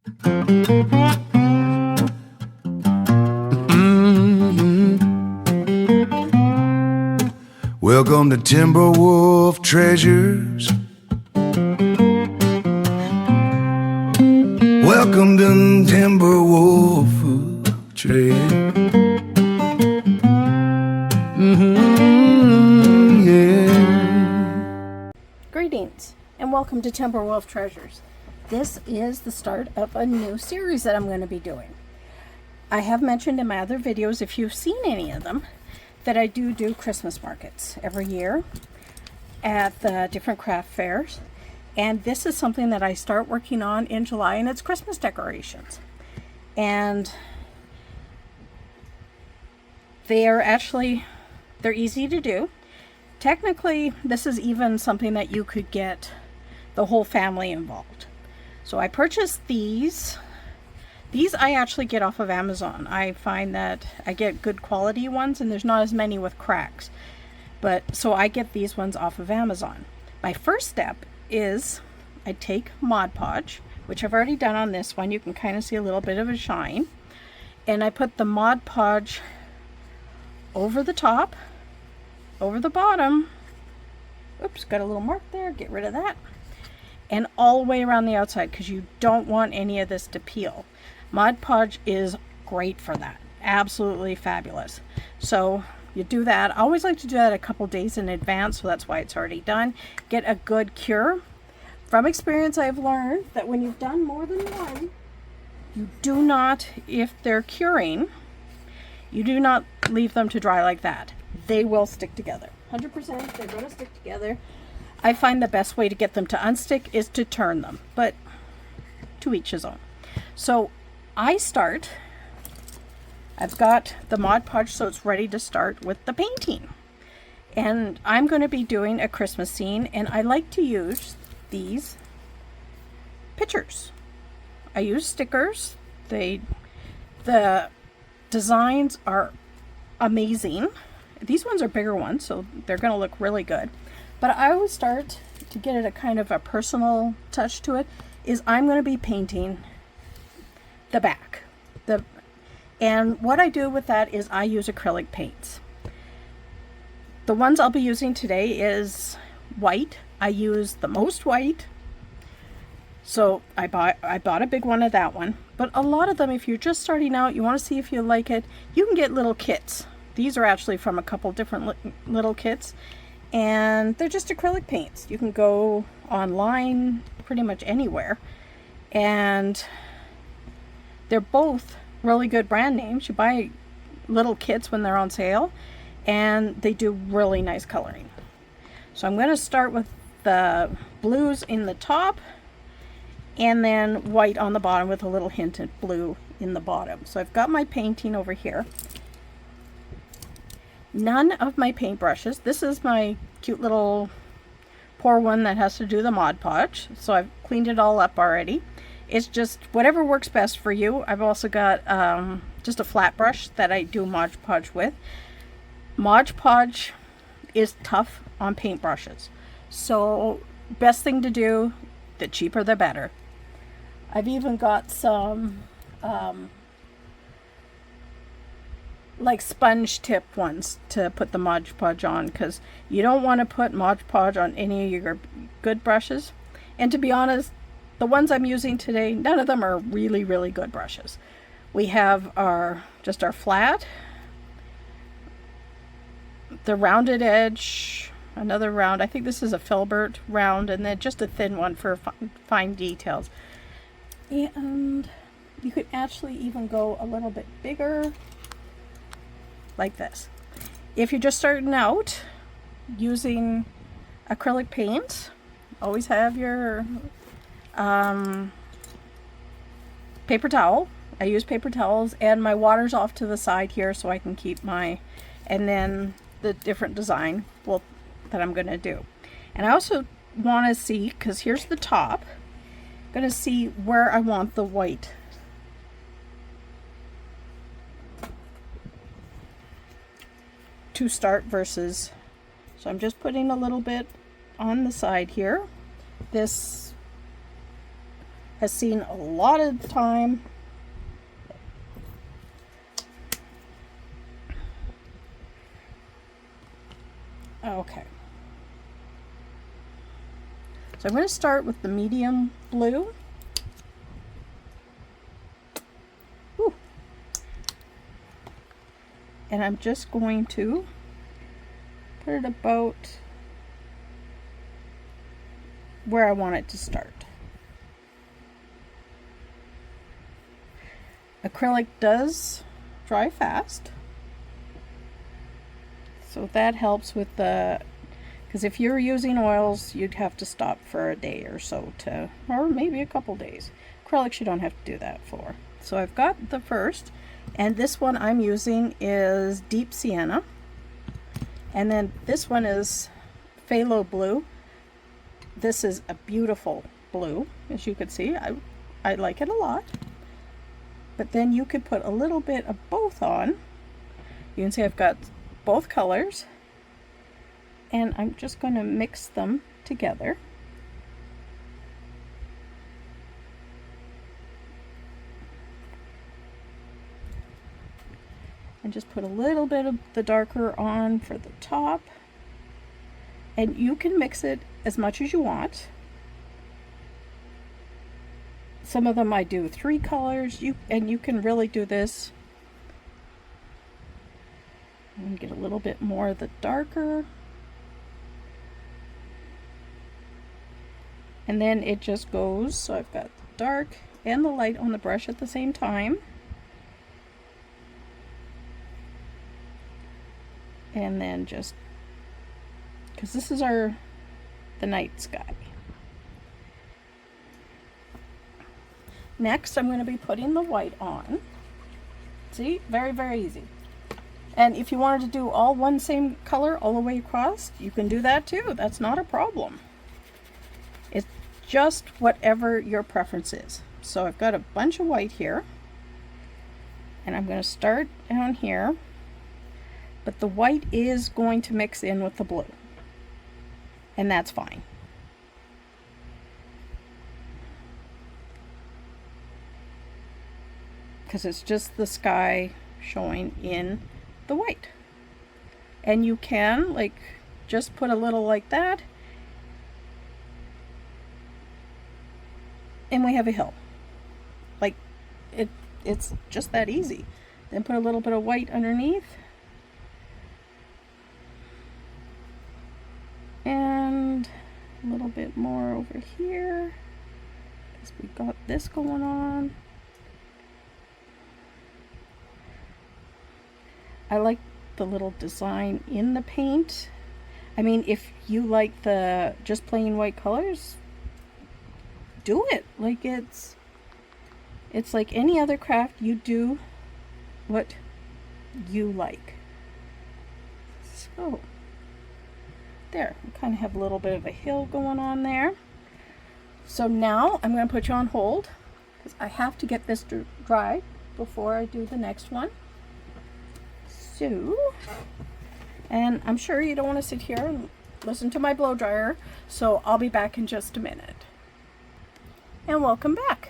Welcome to Timberwolf Treasures. Welcome to Timberwolf Treasures. Yeah. Greetings and welcome to Timberwolf Treasures. This is the start of a new series that I'm going to be doing. I have mentioned in my other videos, if you've seen any of them, that I do Christmas markets every year at the different craft fairs. And this is something that I start working on in July, and it's Christmas decorations. And they're easy to do. Technically, this is even something that you could get the whole family involved. So I purchased these. These I actually get off of Amazon. I find that I get good quality ones and there's not as many with cracks. So I get these ones off of Amazon. My first step is I take Mod Podge, which I've already done on this one. You can kind of see a little bit of a shine. And I put the Mod Podge over the top, over the bottom. Oops, got a little mark there. Get rid of that. And all the way around the outside, because you don't want any of this to peel. Mod Podge is great for that. Absolutely fabulous. So you do that. I always like to do that a couple days in advance, so that's why it's already done. Get a good cure. From experience, I've learned that when you've done more than one, you do not, if they're curing, you do not leave them to dry like that. They will stick together. 100% they're going to stick together. I find the best way to get them to unstick is to turn them, but to each his own. So I've got the Mod Podge, so it's ready to start with the painting. And I'm going to be doing a Christmas scene, and I like to use these pictures. I use stickers. The designs are amazing. These ones are bigger ones, so they're going to look really good. But I always start to get it a kind of a personal touch to it, is I'm going to be painting the back. And what I do with that is I use acrylic paints. The ones I'll be using today is white. I use the most white. So I bought a big one of that one. But a lot of them, if you're just starting out, you want to see if you like it, you can get little kits. These are actually from a couple different little kits. And they're just acrylic paints. You can go online pretty much anywhere. And they're both really good brand names. You buy little kits when they're on sale, and they do really nice coloring. So I'm going to start with the blues in the top, and then white on the bottom with a little hint of blue in the bottom. So I've got my painting over here. None of my paintbrushes. This is my cute little pour one that has to do the Mod Podge. So I've cleaned it all up already. It's just whatever works best for you. I've also got just a flat brush that I do Mod Podge with. Mod Podge is tough on paintbrushes. So best thing to do, the cheaper the better. I've even got some like sponge tip ones to put the Mod Podge on, because you don't want to put Mod Podge on any of your good brushes. And to be honest, the ones I'm using today, none of them are really, really good brushes. We have just our flat, the rounded edge, another round. I think this is a filbert round, and then just a thin one for fine details. And you could actually even go a little bit bigger, like this. If you're just starting out using acrylic paint, always have your paper towel. I use paper towels, and my water's off to the side here so I can keep and then the different design that I'm going to do. And I also want to see, because here's the top, I'm going to see where I want the white to start versus, so I'm just putting a little bit on the side here. This has seen a lot of time. Okay. So I'm going to start with the medium blue. Ooh. And I'm just going to put it about where I want it to start. Acrylic does dry fast, so that helps with the, because if you're using oils, you'd have to stop for a day or so to, or maybe a couple days. Acrylics you don't have to do that for. So I've got the first, and this one I'm using is Deep Sienna, and then this one is Phthalo Blue. This is a beautiful blue, as you can see. I like it a lot. But then you could put a little bit of both on. You can see I've got both colors. And I'm just going to mix them together. And just put a little bit of the darker on for the top. And you can mix it as much as you want. Some of them I do 3 colors, and you can really do this. And get a little bit more of the darker. And then it just goes, so I've got the dark and the light on the brush at the same time. And then just, because this is the night sky. Next, I'm going to be putting the white on. See, very, very easy. And if you wanted to do all one same color all the way across, you can do that too. That's not a problem. It's just whatever your preference is. So I've got a bunch of white here. And I'm going to start down here. But the white is going to mix in with the blue. And that's fine. Because it's just the sky showing in the white. And you can like just put a little like that, and we have a hill. Like it's just that easy. Then put a little bit of white underneath, and a little bit more over here because we got this going on. I like the little design in the paint. I mean, if you like the just plain white colors, do it. Like it's like any other craft. You do what you like. So there, we kind of have a little bit of a hill going on there. So now I'm going to put you on hold because I have to get this dry before I do the next one. So, and I'm sure you don't want to sit here and listen to my blow dryer, so I'll be back in just a minute. And welcome back.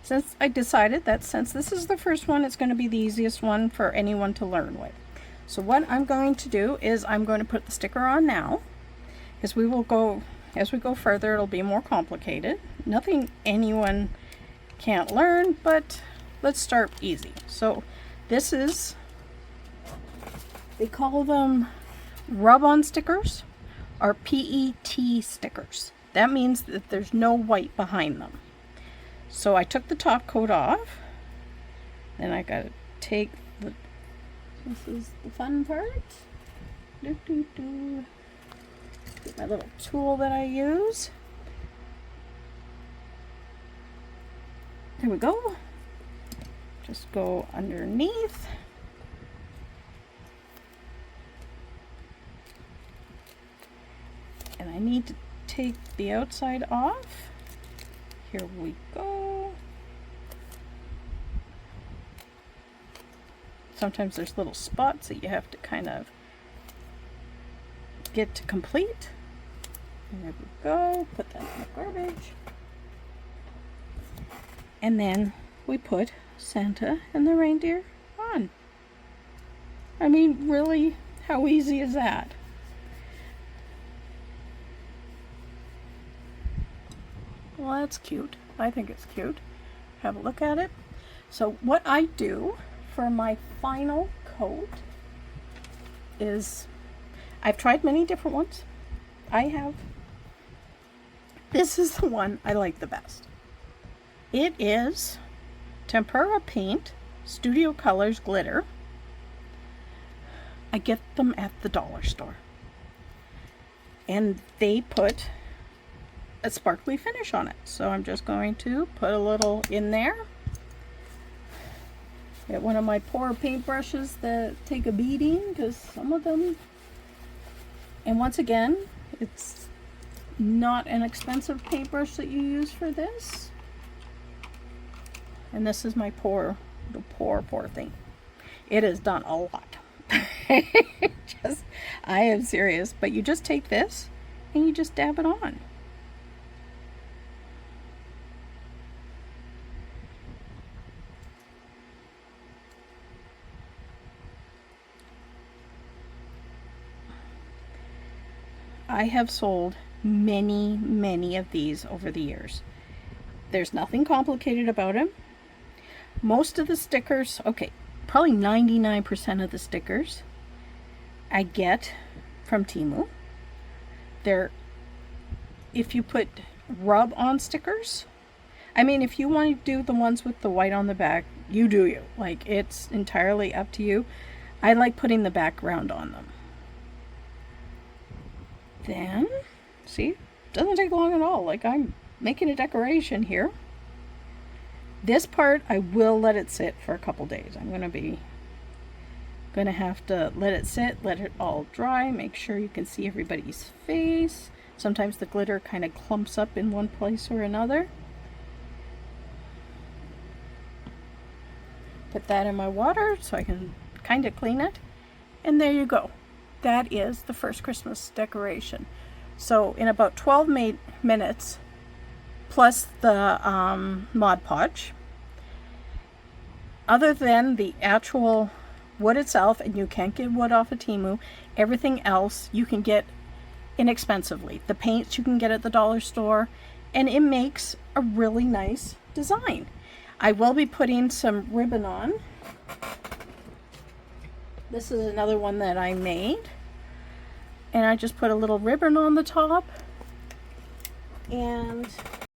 Since I decided that since this is the first one, it's going to be the easiest one for anyone to learn with. So what I'm going to do is I'm going to put the sticker on now, because we will go, as we go further, it'll be more complicated. Nothing anyone can't learn, but let's start easy. So this is, they call them rub-on stickers or PET stickers. That means that there's no white behind them. So I took the top coat off. Then I got to take the, this is the fun part. Get my little tool that I use. There we go. Just go underneath. And I need to take the outside off. Here we go. Sometimes there's little spots that you have to kind of get to complete. There we go. Put that in the garbage. And then we put Santa and the reindeer on. I mean, really, how easy is that? Well, that's cute. I think it's cute. Have a look at it. So what I do for my final coat is, I've tried many different ones. This is the one I like the best. It is Tempera Paint Studio Colors Glitter. I get them at the dollar store. And they put a sparkly finish on it. So I'm just going to put a little in there. Get one of my poor paintbrushes that take a beating, because some of them, and once again, it's not an expensive paintbrush that you use for this. And this is my poor thing. It has done a lot. I am serious. But you just take this and you just dab it on. I have sold many of these over the years. There's nothing complicated about them. Most of the stickers, okay, probably 99% of the stickers I get from Temu. If you put rub on stickers, I mean, if you want to do the ones with the white on the back, you do you. Like, it's entirely up to you. I like putting the background on them. Then, see, doesn't take long at all. Like, I'm making a decoration here. This part, I will let it sit for a couple days. I'm gonna have to let it sit, let it all dry, make sure you can see everybody's face. Sometimes the glitter kind of clumps up in one place or another. Put that in my water so I can kind of clean it. And there you go. That is the first Christmas decoration. So in about 12 minutes, plus the Mod Podge, other than the actual wood itself, and you can't get wood off of Temu, everything else you can get inexpensively. The paints you can get at the dollar store, and it makes a really nice design. I will be putting some ribbon on. This is another one that I made, and I just put a little ribbon on the top, and